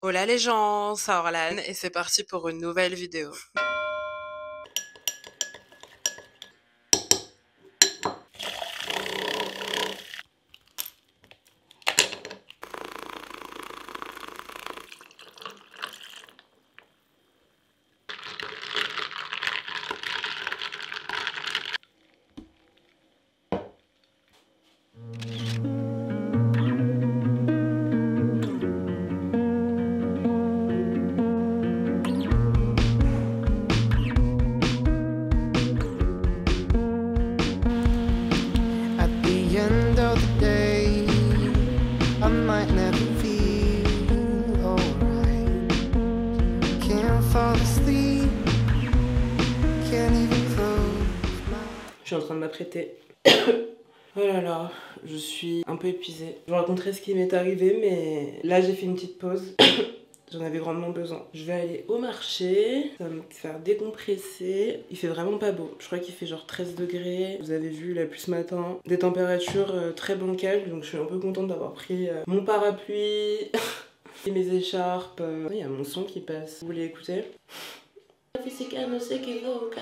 Hola les gens, c'est Orlan et c'est parti pour une nouvelle vidéo. At the end of the day, I might never feel alright. Can't fall asleep, can't even close my eyes. Je suis en train de m'apprêter. Oh là là, je suis un peu épuisée. Je vous raconterai ce qui m'est arrivé, mais là j'ai fait une petite pause. J'en avais grandement besoin. Je vais aller au marché, ça va me faire décompresser. Il fait vraiment pas beau. Je crois qu'il fait genre 13 degrés. Vous avez vu la pluie ce matin. Des températures très bancales, donc je suis un peu contente d'avoir pris mon parapluie et mes écharpes. Il y a mon son qui passe. Vous voulez écouter? Física no se equivoca.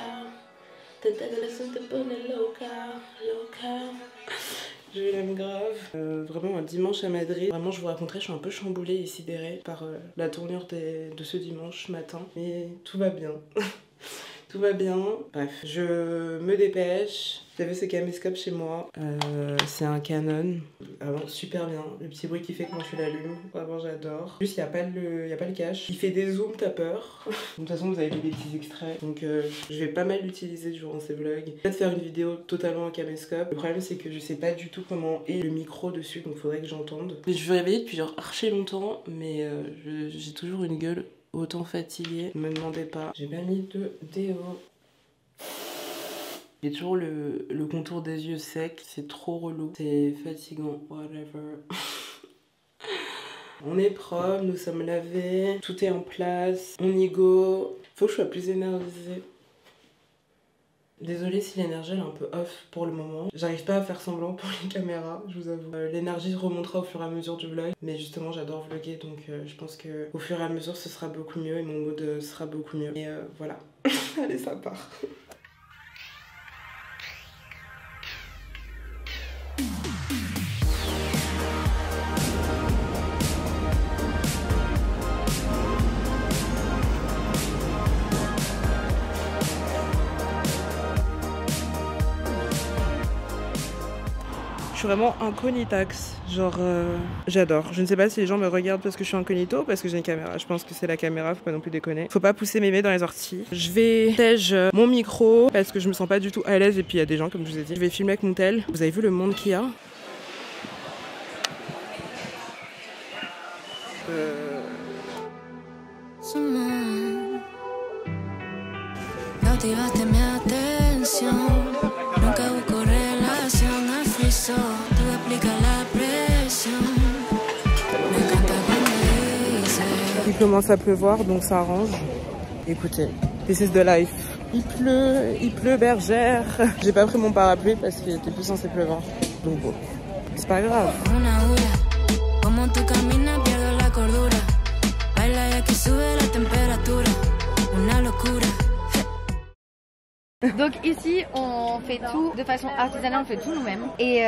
Tenta que la te pone loca, loca. Je l'aime grave. Vraiment un dimanche à Madrid. Vraiment je vous raconterai, je suis un peu chamboulée et sidérée par la tournure de ce dimanche matin. Mais tout va bien. Tout va bien. Bref, je me dépêche. J'avais ce caméscope chez moi. C'est un Canon. Alors, super bien. Le petit bruit qu'il fait quand tu l'allumes. Vraiment, j'adore. En plus, il n'y a pas le cache. Il fait des zooms, t'as peur. De toute façon, vous avez vu des petits extraits. Donc, je vais pas mal l'utiliser durant ces vlogs. Peut-être faire une vidéo totalement en caméscope. Le problème, c'est que je sais pas du tout comment est le micro dessus. Donc, faudrait que j'entende. Je suis réveillée depuis genre archi longtemps. Mais j'ai toujours une gueule autant fatiguée. Ne me demandez pas. J'ai pas mis de déo. J'ai toujours le contour des yeux sec, c'est trop relou, c'est fatigant, whatever. On est propre, nous sommes lavés, tout est en place, on y go. Faut que je sois plus énergisée. Désolée si l'énergie est un peu off pour le moment. J'arrive pas à faire semblant pour les caméras, je vous avoue. L'énergie remontera au fur et à mesure du vlog. Mais justement j'adore vlogger, donc je pense que au fur et à mesure ce sera beaucoup mieux et mon mood sera beaucoup mieux. Et voilà. Allez, ça part. Je suis vraiment incognitax, genre j'adore. Je ne sais pas si les gens me regardent parce que je suis incognito ou parce que j'ai une caméra. Je pense que c'est la caméra, faut pas non plus déconner. Faut pas pousser mes mains dans les orties. Je vais tège mon micro parce que je me sens pas du tout à l'aise et puis il y a des gens comme je vous ai dit. Je vais filmer avec mon tel. Vous avez vu le monde qu'il y a? Cautivaste mi atención, nunca busco relación, afiso, tú explicas la presión, me encanta cuando dices. Il commence à pleuvoir donc ça arrange. Écoutez, this is the life. Il pleut bergère. J'ai pas pris mon parapluie parce qu'il était plus censé pleuvoir. Donc bon, c'est pas grave. Una hora, como tú caminas pierdo la cordura, baila y aquí sube la temperatura, una locura. Donc ici on fait tout de façon artisanale, on fait tout nous-mêmes et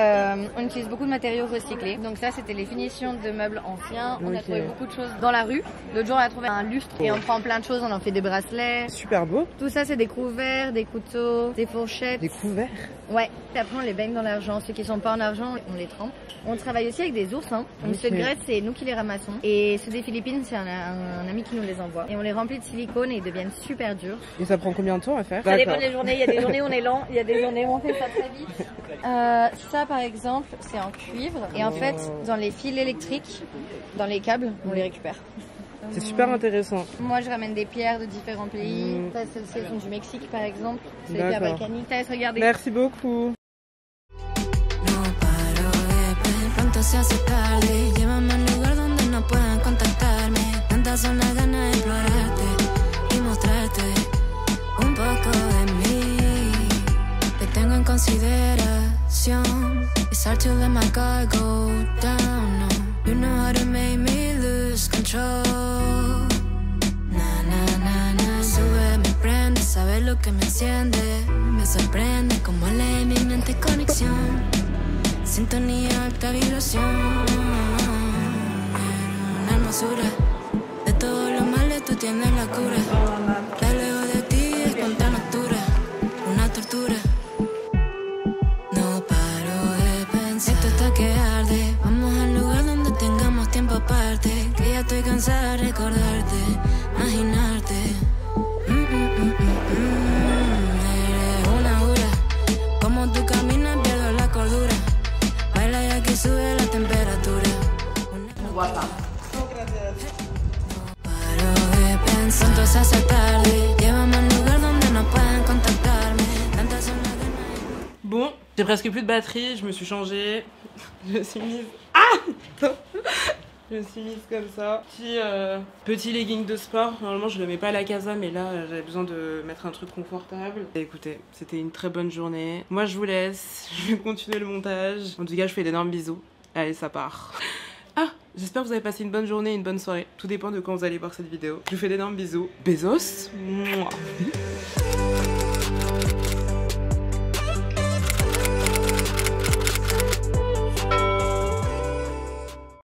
on utilise beaucoup de matériaux recyclés. Donc ça c'était les finitions de meubles anciens, on a trouvé beaucoup de choses dans la rue. L'autre jour on a trouvé un lustre et on prend plein de choses, on en fait des bracelets. Super beau. Tout ça c'est des couverts, des couteaux, des fourchettes. Des couverts. Ouais, et après on les baigne dans l'argent, ceux qui sont pas en argent on les trempe. On travaille aussi avec des oursins, donc ceux de Grèce c'est nous qui les ramassons et ceux des Philippines c'est un ami qui nous les envoie. Et on les remplit de silicone et ils deviennent super durs. Et ça prend combien de temps à faire? Ça dépend des journées, il y a des journées où on est lent, il y a des journées où on fait ça très vite. Ça par exemple, c'est en cuivre et en fait dans les fils électriques, dans les câbles, on les récupère. C'est super intéressant. Moi je ramène des pierres de différents pays. Ça c'est du Mexique par exemple, c'est des pierres volcaniques. Je te laisse regarder. Merci beaucoup. No paro de ver, pronto se hace tarde, llévame al lugar donde no puedan contactarme, tantas son las ganas de explorarte y mostrarte un poco de mí, te tengo en consideración, it's hard to let my guard go down, no. You know how to make me lose control. lo que me enciende. Me sorprende como lee mi mente conexión. Sintonía, alta vibración. Una hermosura. De todos los males tú tienes la cura. De lejos de ti es cuanta noctura. Una tortura. No paro de pensar. Esto está que arde. Vamos al lugar donde tengamos tiempo aparte. Que ya estoy cansada de recordarte, imaginarte. Eres una jura. Como tú caminas pierdo la cordura. Baila ya que sube la temperatura. Guapa. Paro de pensar. Pronto se hace tarde. Llévame al lugar donde no puedan contactarme. Tantas son las ganas. Bon, j'ai presque plus de batterie, je me suis changée. Je me suis mise... Ah je me suis mise comme ça. Petit legging de sport. Normalement je le mets pas à la casa, mais là j'avais besoin de mettre un truc confortable. Et écoutez, c'était une très bonne journée. Moi je vous laisse, je vais continuer le montage. En tout cas je fais d'énormes bisous. Allez, ça part. Ah, j'espère que vous avez passé une bonne journée, une bonne soirée. Tout dépend de quand vous allez voir cette vidéo. Je vous fais d'énormes bisous. Bezos. Mouah.